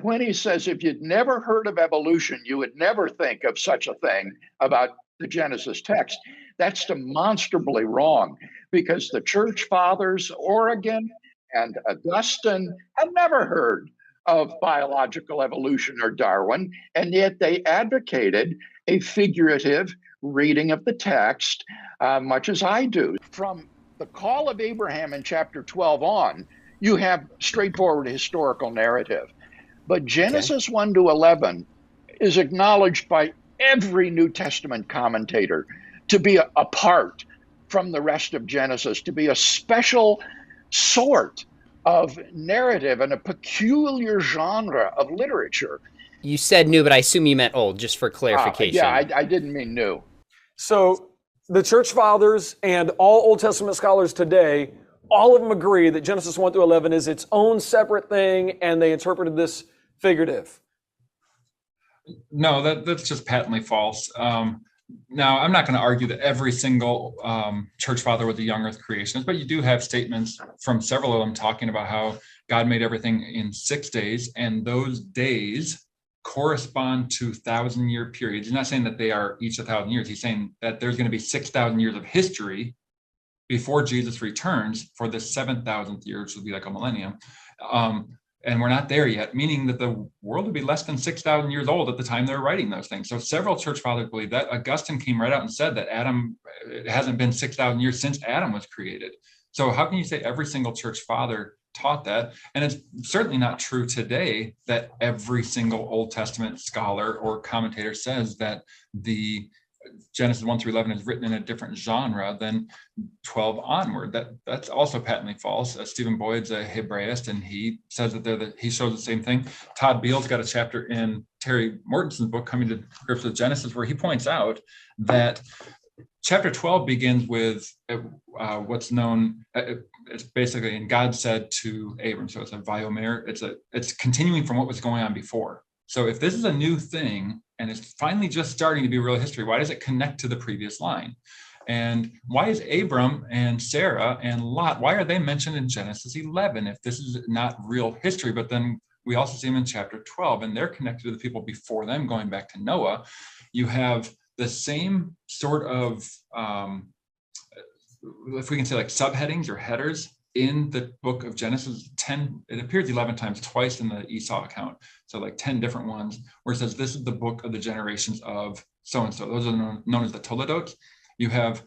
when he says, if you'd never heard of evolution, you would never think of such a thing about the Genesis text. That's demonstrably wrong, because the church fathers, Origen and Augustine, had never heard of biological evolution or Darwin, and yet they advocated a figurative reading of the text, much as I do. From the call of Abraham in chapter 12 on, you have straightforward historical narrative. But Genesis 1 to 11 is acknowledged by every New Testament commentator to be apart from the rest of Genesis, to be a special sort of narrative and a peculiar genre of literature. You said new, but I assume you meant old, just for clarification. Yeah, I didn't mean new. So the church fathers and all Old Testament scholars today, all of them agree that Genesis 1 through 11 is its own separate thing, and they interpreted this figurative. No, that's just patently false. Now, I'm not going to argue that every single church father was a young earth creationist, but you do have statements from several of them talking about how God made everything in 6 days, and those days correspond to 1,000-year periods. He's not saying that they are each 1,000 years. He's saying that there's going to be 6,000 years of history before Jesus returns for the 7,000th year, which will be like a millennium. And we're not there yet, meaning that the world would be less than 6,000 years old at the time they're writing those things. So several church fathers believe that. Augustine came right out and said that it hasn't been 6,000 years since Adam was created. So how can you say every single church father taught that? And it's certainly not true today that every single Old Testament scholar or commentator says that the Genesis 1 through 11 is written in a different genre than 12 onward. That's also patently false. Stephen Boyd's a Hebraist, and he says that he shows the same thing. Todd Beale's got a chapter in Terry Mortenson's book, Coming to Grips with Genesis, where he points out that chapter 12 begins with what's known, it's basically, and God said to Abram. So it's a Vayomer. It's continuing from what was going on before. So if this is a new thing and it's finally just starting to be real history, why does it connect to the previous line? And why is Abram and Sarah and Lot, why are they mentioned in Genesis 11 if this is not real history? But then we also see them in chapter 12, and they're connected to the people before them, going back to Noah. You have the same sort of, if we can say, like subheadings or headers in the book of Genesis. 10, it appears 11 times, twice in the Esau account. So like 10 different ones where it says, this is the book of the generations of so-and-so. Those are known as the Toledot. You have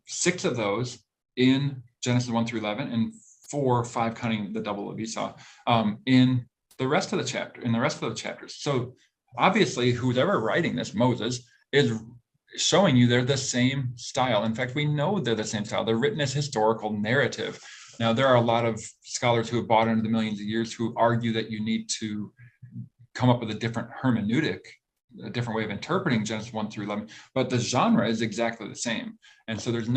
6 of those in Genesis 1 through 11 and 4 or 5 counting the double of Esau in the rest of the chapters. So obviously who's ever writing this, Moses, is showing you they're the same style. In fact, we know they're the same style. They're written as historical narrative. Now, there are a lot of scholars who have bought into the millions of years who argue that you need to come up with a different hermeneutic, a different way of interpreting Genesis 1 through 11, but the genre is exactly the same. And so there's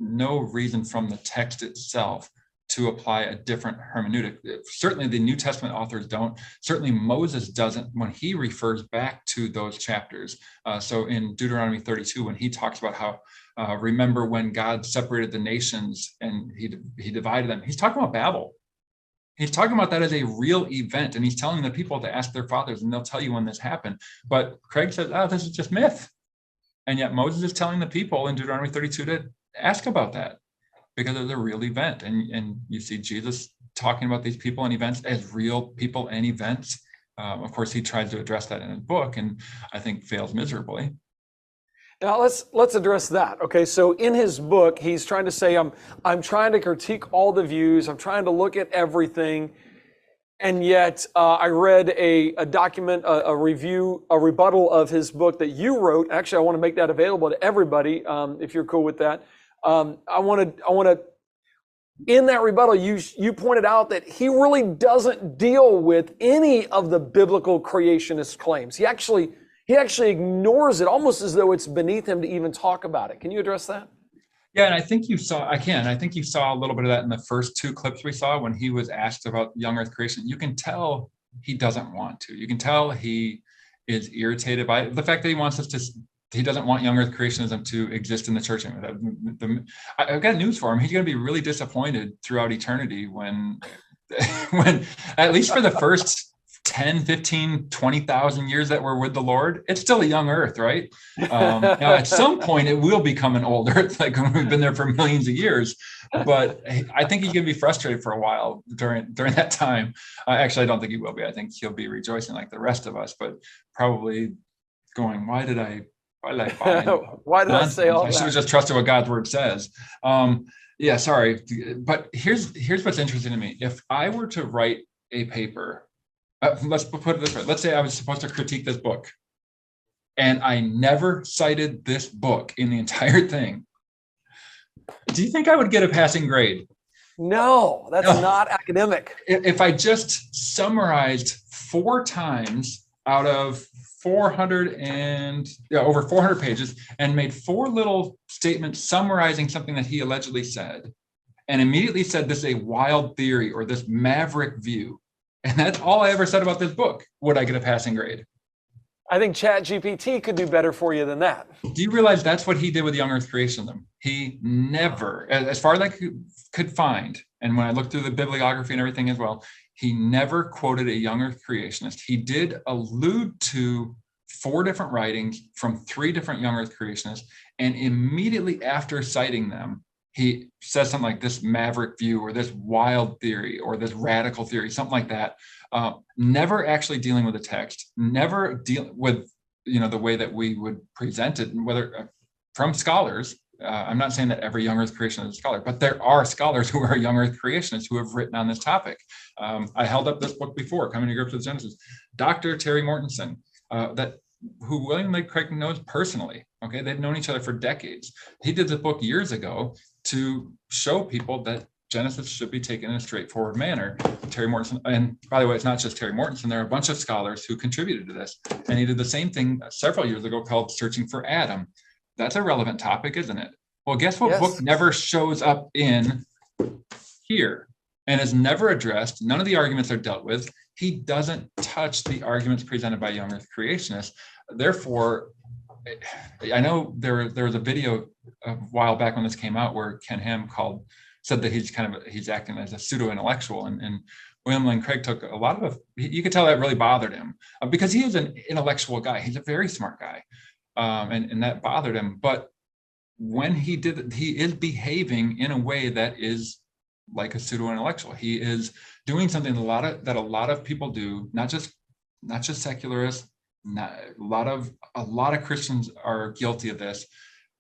no reason from the text itself to apply a different hermeneutic. Certainly the New Testament authors don't. Certainly Moses doesn't when he refers back to those chapters. So in Deuteronomy 32, when he talks about how, remember when God separated the nations and he divided them, he's talking about Babel. He's talking about that as a real event, and he's telling the people to ask their fathers, and they'll tell you when this happened. But Craig says, this is just myth. And yet Moses is telling the people in Deuteronomy 32 to ask about that, because it's a real event. And you see Jesus talking about these people and events as real people and events. Of course, he tries to address that in his book, and I think fails miserably. Now let's address that. Okay, so in his book, he's trying to say, I'm trying to critique all the views. I'm trying to look at everything. And yet I read a document, a review, a rebuttal of his book that you wrote. Actually, I want to make that available to everybody if you're cool with that. I want to, in that rebuttal, you pointed out that he really doesn't deal with any of the biblical creationist claims. He actually ignores it, almost as though it's beneath him to even talk about it. Can you address that? Yeah, and I think you saw a little bit of that in the first 2 clips we saw when he was asked about young earth creation. You can tell he doesn't want to. You can tell he is irritated by it. The fact that he doesn't want young earth creationism to exist in the church. I've got news for him. He's going to be really disappointed throughout eternity when at least for the first 10, 15, 20,000 years that we're with the Lord, it's still a young earth, right? Now, at some point, it will become an old earth, like when we've been there for millions of years. But I think he's going to be frustrated for a while during that time. Actually, I don't think he will be. I think he'll be rejoicing like the rest of us, but probably going, why did I find why did I say all I should have that? just trusted what God's word says. Yeah, sorry. But here's what's interesting to me. If I were to write a paper, let's put it this way. Let's say I was supposed to critique this book, and I never cited this book in the entire thing. Do you think I would get a passing grade? No, that's not academic. If I just summarized 4 times out of 400 and over 400 pages and made 4 little statements summarizing something that he allegedly said, and immediately said this is a wild theory or this maverick view, and that's all I ever said about this book, would I get a passing grade? I think ChatGPT could do better for you than that. Do you realize that's what he did with young earth creationism? He never, as far as I could find, and when I looked through the bibliography and everything as well, he never quoted a young earth creationist. He did allude to 4 different writings from 3 different young earth creationists, and immediately after citing them, he says something like this maverick view or this wild theory or this radical theory, something like that. Never actually dealing with the text, never deal with the way that we would present it, whether from scholars. I'm not saying that every young earth creationist is a scholar, but there are scholars who are young earth creationists who have written on this topic. I held up this book before, Coming to Grips with Genesis. Dr. Terry Mortensen, who William Lane Craig knows personally. Okay, they've known each other for decades. He did the book years ago to show people that Genesis should be taken in a straightforward manner. Terry Mortensen, and by the way, it's not just Terry Mortensen, there are a bunch of scholars who contributed to this. And he did the same thing several years ago called Searching for Adam. That's a relevant topic, isn't it? Well, guess what book never shows up in here and is never addressed? None of the arguments are dealt with. He doesn't touch the arguments presented by young earth creationists. Therefore, I know there was a video a while back when this came out where Ken Ham said that he's acting as a pseudo-intellectual, and William Lane Craig took a lot of you could tell that really bothered him because he is an intellectual guy. He's a very smart guy, and that bothered him. But when he is behaving in a way that is like a pseudo-intellectual. He is doing something that a lot of people do, not just secularists. A lot of Christians are guilty of this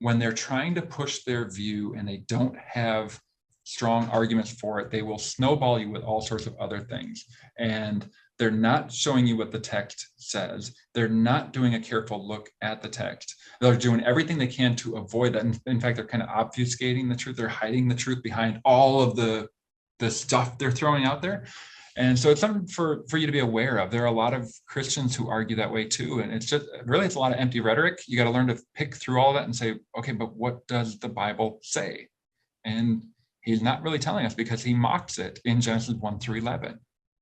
when they're trying to push their view and they don't have strong arguments for it. They will snowball you with all sorts of other things, and they're not showing you what the text says. They're not doing a careful look at the text. They're doing everything they can to avoid that. In fact, they're kind of obfuscating the truth. They're hiding the truth behind all of the stuff they're throwing out there. And so it's something for you to be aware of. There are a lot of Christians who argue that way too. And it's a lot of empty rhetoric. You got to learn to pick through all that and say, okay, but what does the Bible say? And he's not really telling us because he mocks it in Genesis 1 through 11.